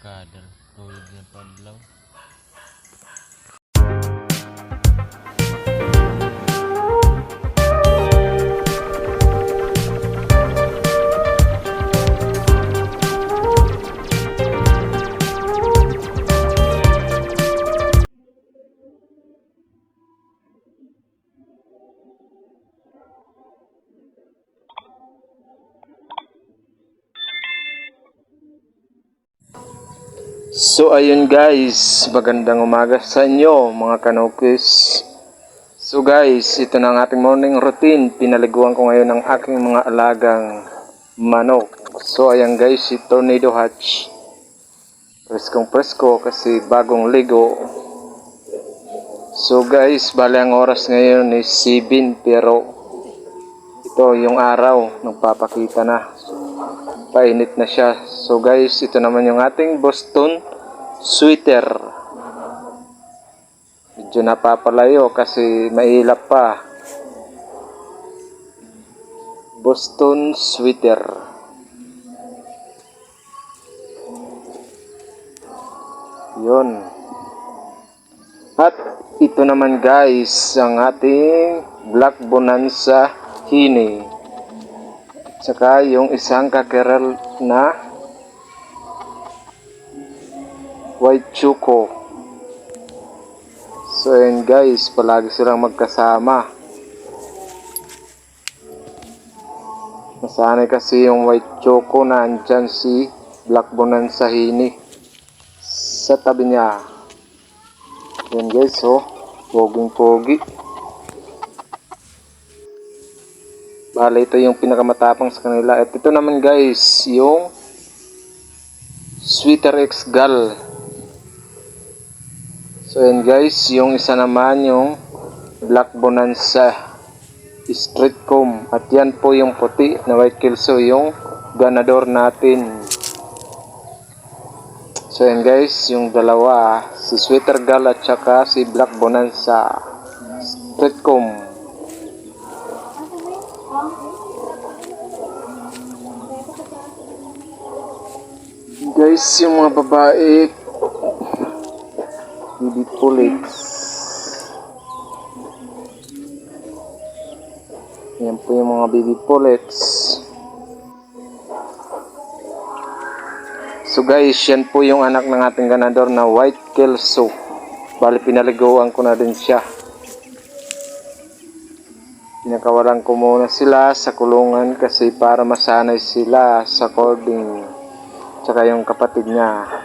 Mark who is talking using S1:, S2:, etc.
S1: kadal tuwid ng padlaw.
S2: So ayun guys, magandang umaga sa inyo mga kanokis. So guys, ito na ang ating morning routine. Pinaliguan ko ngayon ang aking mga alagang manok. So ayan guys, si Tornado Hatch. Preskong presko kasi bagong ligo. So guys, bali ang oras ngayon is 7 pero ito yung araw nagpapakita na. Painit na siya. So guys, ito naman yung ating Boston sweater. Medyo napapalayo kasi mailap pa. Boston sweater. Yun. At ito naman guys, ang ating Black Bonanza Hini. Saka yung isang kakerel na White Choco. So yun guys, palagi silang magkasama. Nasanay kasi yung White Choco na andyan si Black Bonanza Hini sa tabi niya. Yun guys, oh, poging-pogi. Bale, ito yung pinakamatapang sa kanila. At ito naman guys, yung Sweater X Gal. So yun guys, yung isa naman yung Black Bonanza Street Comb. At yan po yung puti na White Kelso, yung ganador natin. So yun guys, yung dalawa, si Sweater Gal at saka si Black Bonanza Street Comb. Guys, yung mga babae baby pullets. Yan po yung mga baby pullets. So guys, yan po yung anak ng ating ganador na White Kelso. Bali, pinaliguan ko na din siya. Pinakawalan ko muna sila sa kulungan kasi para masanay sila sa cording. Tsaka yung kapatid niya.